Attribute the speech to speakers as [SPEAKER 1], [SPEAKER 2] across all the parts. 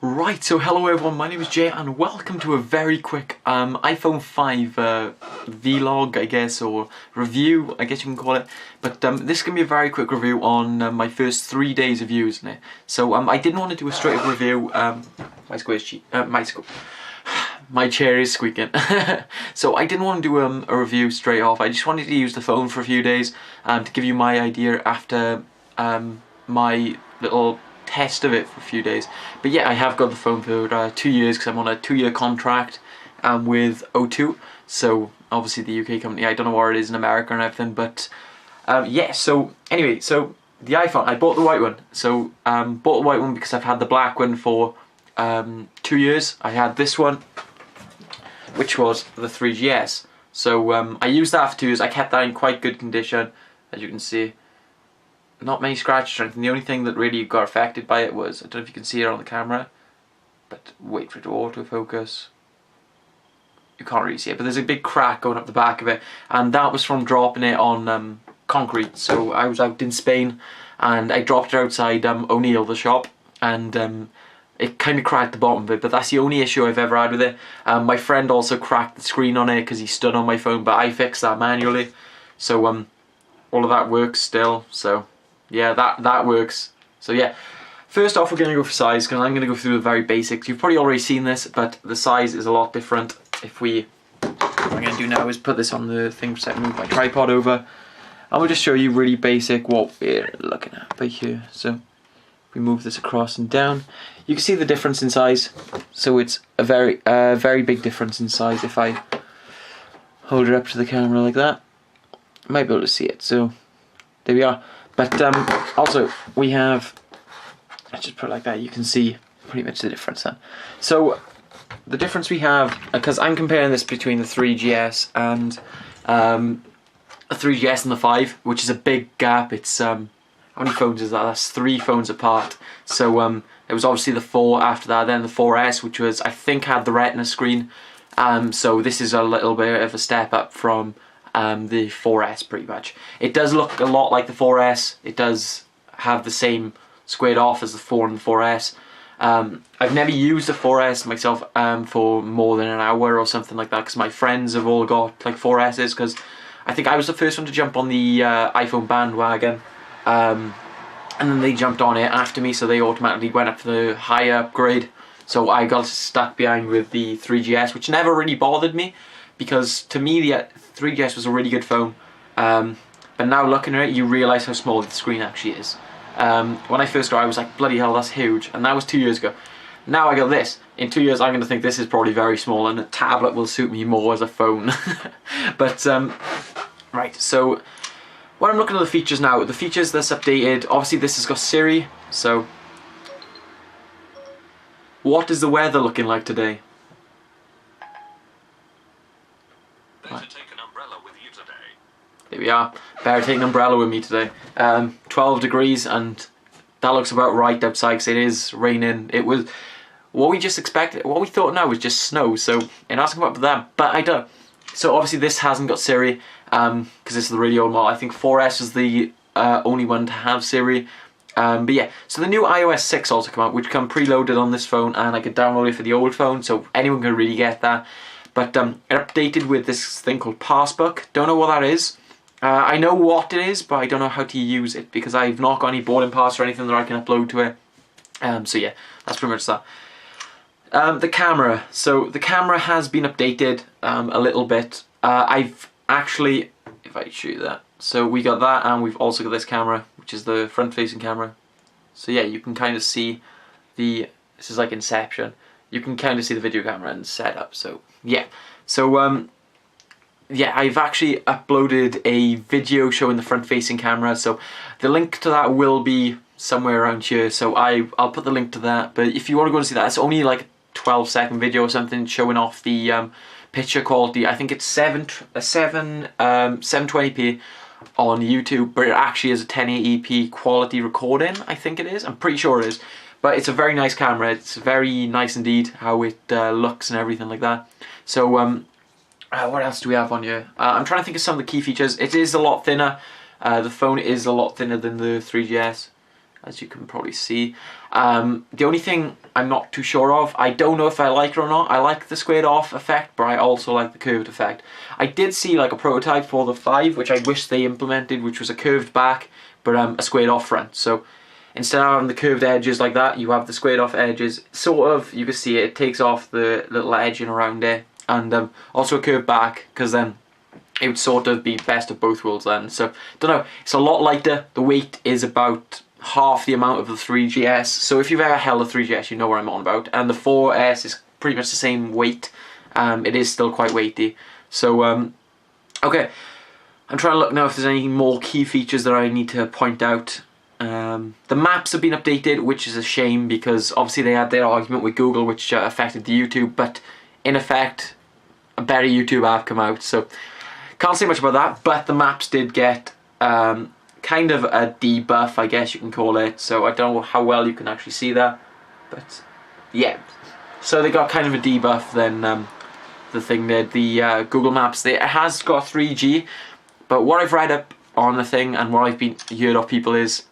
[SPEAKER 1] Right, so hello everyone, my name is Jay and welcome to a very quick iPhone 5 vlog, I guess, or review, I guess you can call it. But this is going to be a very quick review on my first 3 days of using it. So I didn't want to do a straight up review, my chair is squeaking. So I didn't want to do a review straight off. I just wanted to use the phone for a few days to give you my idea after my little test of it for a few days. But yeah, I have got the phone for 2 years because I'm on a 2-year contract with O2. So obviously the UK company, I don't know where it is in America and everything, but yeah, so anyway, so the iPhone, I bought the white one. So bought the white one because I've had the black one for 2 years. I had this one, which was the 3GS. So I used that for 2 years. I kept that in quite good condition, as you can see. Not many scratches or anything. The only thing that really got affected by it was, I don't know if you can see it on the camera, but wait for it to autofocus. You can't really see it, but there's a big crack going up the back of it, and that was from dropping it on concrete. So I was out in Spain and I dropped it outside O'Neill, the shop, and it kind of cracked the bottom of it, but that's the only issue I've ever had with it. My friend also cracked the screen on it because he stood on my phone, but I fixed that manually. So all of that works still, so yeah, that works. So yeah, first off we're going to go for size, because I'm going to go through the very basics. You've probably already seen this, but the size is a lot different. What I'm going to do now is put this on the thing for a second, move my tripod over, and we'll just show you really basic what we're looking at by here. So if we move this across and down, you can see the difference in size. So it's a very big difference in size. If I hold it up to the camera like that, you might be able to see it. So there we are. But also we have, let's just put it like that, you can see pretty much the difference then. So the difference we have, because I'm comparing this between the 3GS and the 3GS and the 5, which is a big gap. It's how many phones is that? That's 3 phones apart. So it was obviously the 4 after that, then the 4S, which was, I think, had the Retina screen. So this is a little bit of a step up from the 4S pretty much. It does look a lot like the 4S. It does have the same squared off as the 4 and the 4S. I've never used the 4S myself for more than an hour or something like that, because my friends have all got like 4Ss, because I think I was the first one to jump on the iPhone bandwagon, and then they jumped on it after me, so they automatically went up for the higher upgrade. So I got stuck behind with the 3GS, which never really bothered me, because to me the 3GS was a really good phone, but now looking at it you realise how small the screen actually is. When I first got it I was like, bloody hell, that's huge, and that was 2 years ago. Now I got this. In 2 years I'm going to think this is probably very small, and a tablet will suit me more as a phone. But right, so when I'm looking at the features now, the features that's updated, obviously this has got Siri. So what is the weather looking like today?
[SPEAKER 2] Better take an umbrella with you today.
[SPEAKER 1] Here we are. Better take an umbrella with me today. 12 degrees, and that looks about right outside because it is raining. It was what we just expected. What we thought now was just snow, so it hasn't come up to that. But I don't. So obviously this hasn't got Siri because this is the really old model. I think 4S is the only one to have Siri. But yeah, so the new iOS 6 also come out, which come preloaded on this phone, and I could download it for the old phone, so anyone can really get that. But it updated with this thing called Passbook. Don't know what that is. I know what it is, but I don't know how to use it, because I've not got any boarding pass or anything that I can upload to it. So yeah, that's pretty much that. The camera. So the camera has been updated a little bit. I've actually, if I show you that. So we got that, and we've also got this camera, which is the front-facing camera. So yeah, you can kind of see this is like Inception. You can kind of see the video camera and setup. So yeah, so yeah, I've actually uploaded a video showing the front-facing camera. So the link to that will be somewhere around here. So I'll put the link to that. But if you want to go and see that, it's only like a 12-second video or something showing off the picture quality. I think it's 720p on YouTube, but it actually is a 1080p quality recording. I think it is. I'm pretty sure it is. But it's a very nice camera. It's very nice indeed how it looks and everything like that. So what else do we have on here? I'm trying to think of some of the key features. It is a lot thinner. The phone is a lot thinner than the 3GS. as you can probably see. The only thing I'm not too sure of, I don't know if I like it or not. I like the squared off effect, but I also like the curved effect. I did see like a prototype for the 5, which I wish they implemented, which was a curved back, but a squared off front. So instead of having the curved edges like that, you have the squared off edges. Sort of, you can see it takes off the little edging around it, and also a curved back, because then it would sort of be best of both worlds then. So, don't know, it's a lot lighter. The weight is about half the amount of the 3GS. So if you've ever held a 3GS, you know what I'm on about. And the 4S is pretty much the same weight. It is still quite weighty. So, okay. I'm trying to look now if there's any more key features that I need to point out. The maps have been updated, which is a shame, because obviously they had their argument with Google, which affected the YouTube. But in effect, a better YouTube app come out. So, can't say much about that, but the maps did get kind of a debuff, I guess you can call it. So I don't know how well you can actually see that, but yeah. So they got kind of a debuff than the thing there, the Google Maps. It has got 3G, but what I've read up on the thing and what I've been heard of people is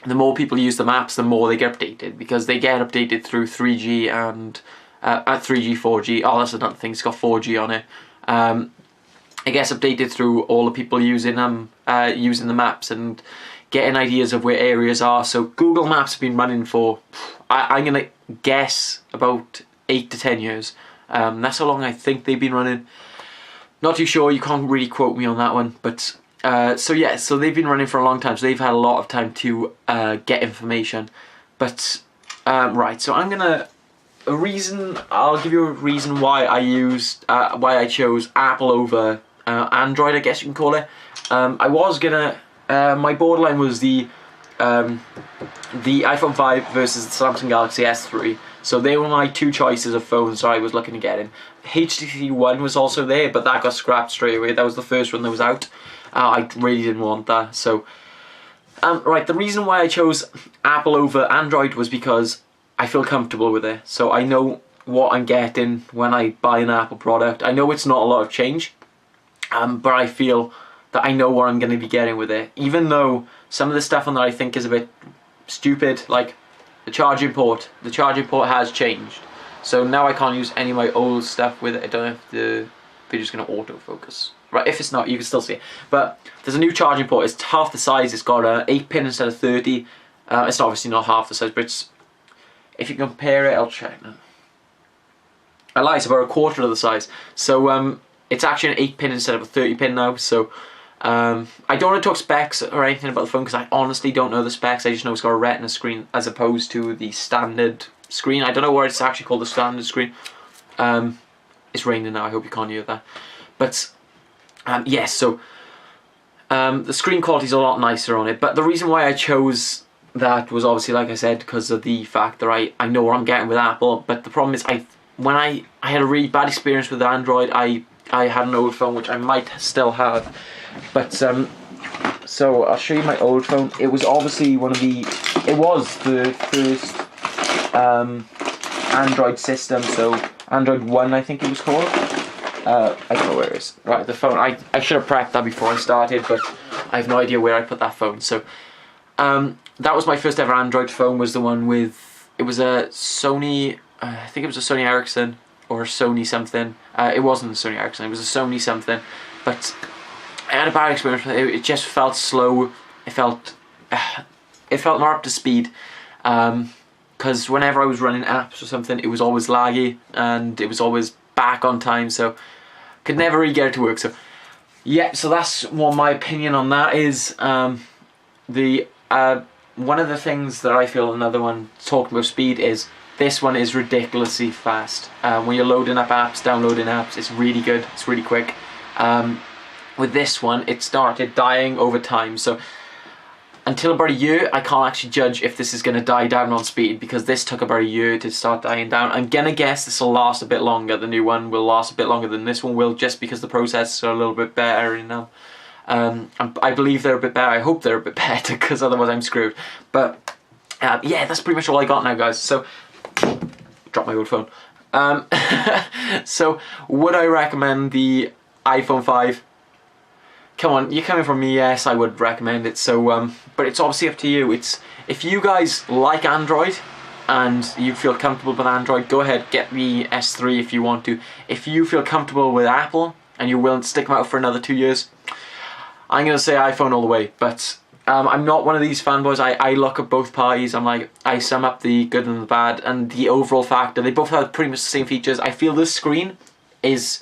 [SPEAKER 1] the more people use the maps, the more they get updated, because they get updated through 3G and 3G, 4G. Oh, that's another thing. It's got 4G on it. It gets updated through all the people using using the maps and getting ideas of where areas are. So Google Maps have been running for, I'm gonna guess, about 8 to 10 years. That's how long I think they've been running. Not too sure. You can't really quote me on that one. But so yeah, so they've been running for a long time. So they've had a lot of time to get information. But right, so I'm gonna. I'll give you a reason why I chose Apple over Android, I guess you can call it. I was gonna, my borderline was the iPhone 5 versus the Samsung Galaxy S3. So they were my two choices of phones I was looking to get in. HTC One was also there, but that got scrapped straight away. That was the first one that was out. I really didn't want that. So, right, the reason why I chose Apple over Android was because I feel comfortable with it. So I know what I'm getting when I buy an Apple product. I know it's not a lot of change, but I feel that I know what I'm going to be getting with it. Even though some of the stuff on that I think is a bit stupid, like the charging port. The charging port has changed. So now I can't use any of my old stuff with it. I don't know if the video's going to autofocus. Right, if it's not, you can still see it. But there's a new charging port. It's half the size. It's got an 8-pin instead of 30. It's obviously not half the size, but it's, if you compare it, I'll check now. I lied, it's about a quarter of the size. So it's actually an 8-pin instead of a 30-pin now. So I don't want to talk specs or anything about the phone because I honestly don't know the specs. I just know it's got a Retina screen as opposed to the standard screen. I don't know why it's actually called the standard screen. It's raining now, I hope you can't hear that. But yes, so the screen quality is a lot nicer on it. But the reason why I chose that was obviously, like I said, because of the fact that I know what I'm getting with Apple. But the problem is, when I had a really bad experience with Android, I had an old phone, which I might still have. But so I'll show you my old phone. It was obviously it was the first Android system. So Android 1, I think it was called. I don't know where it is. Right, the phone. I should have prepped that before I started, but I have no idea where I put that phone. So that was my first ever Android phone. Was the one with, it was a Sony. I think it was a Sony Ericsson or a Sony something. It wasn't a Sony Ericsson. It was a Sony something. But I had a bad experience with it. It just felt slow. It felt more up to speed. Because whenever I was running apps or something, it was always laggy and it was always back on time. So could never really get it to work. So yeah. So that's what my opinion on that is. One of the things that I feel, another one talking about speed, is this one is ridiculously fast. When you're loading up apps, downloading apps, it's really good, it's really quick. With this one, it started dying over time. So until about a year, I can't actually judge if this is going to die down on speed, because this took about a year to start dying down. I'm going to guess this will last a bit longer. The new one will last a bit longer than this one will, just because the processors are a little bit better, you know. I believe they're a bit better. I hope they're a bit better, because otherwise I'm screwed. But yeah, that's pretty much all I got now, guys. So, drop my old phone. So, would I recommend the iPhone 5? come on, you're coming from me, yes, I would recommend it. So, but it's obviously up to you. It's if you guys like Android and you feel comfortable with Android, go ahead, get the S3 if you want to. If you feel comfortable with Apple and you're willing to stick them out for another 2 years, I'm gonna say iPhone all the way. But I'm not one of these fanboys. I look at both parties. I'm like, I sum up the good and the bad and the overall factor. They both have pretty much the same features. I feel this screen is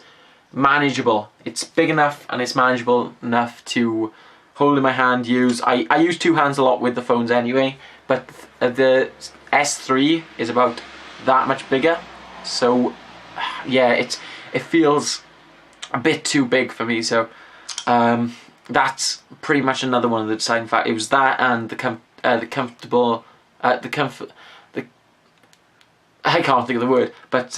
[SPEAKER 1] manageable. It's big enough and it's manageable enough to hold in my hand, use. I use two hands a lot with the phones anyway, but the S3 is about that much bigger. So yeah, it feels a bit too big for me. So that's pretty much another one of the deciding factors. It was that and the comfortable, I can't think of the word, but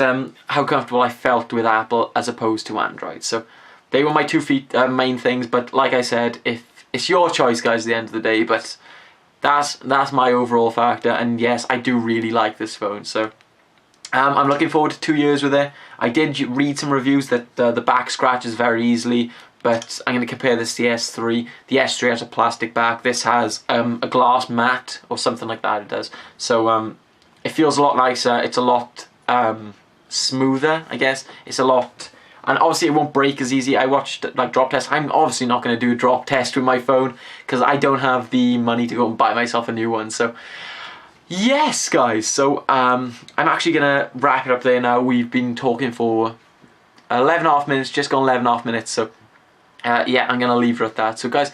[SPEAKER 1] how comfortable I felt with Apple as opposed to Android. So they were my two main things. But like I said, if it's your choice, guys, at the end of the day. But that's my overall factor. And yes, I do really like this phone. So I'm looking forward to 2 years with it. I did read some reviews that the back scratches very easily. But I'm going to compare this to the S3. The S3 has a plastic back. This has a glass mat or something like that. It does. So it feels a lot nicer. It's a lot smoother, I guess. It's a lot, and obviously it won't break as easy. I watched like drop tests. I'm obviously not going to do a drop test with my phone because I don't have the money to go and buy myself a new one. So yes, guys. So I'm actually going to wrap it up there now. We've been talking for 11.5 minutes, just gone 11.5 minutes. So yeah, I'm going to leave it at that. So guys,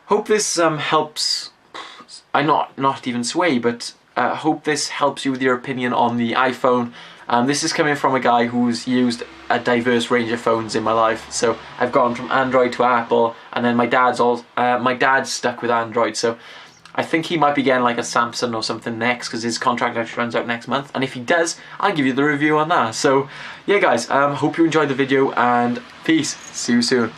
[SPEAKER 1] hope this helps. I not even sway, but hope this helps you with your opinion on the iPhone. This is coming from a guy who's used a diverse range of phones in my life. So I've gone from Android to Apple, and then my dad's stuck with Android. So I think he might be getting like a Samsung or something next because his contract actually runs out next month. And if he does, I'll give you the review on that. So yeah, guys, hope you enjoyed the video and peace. See you soon.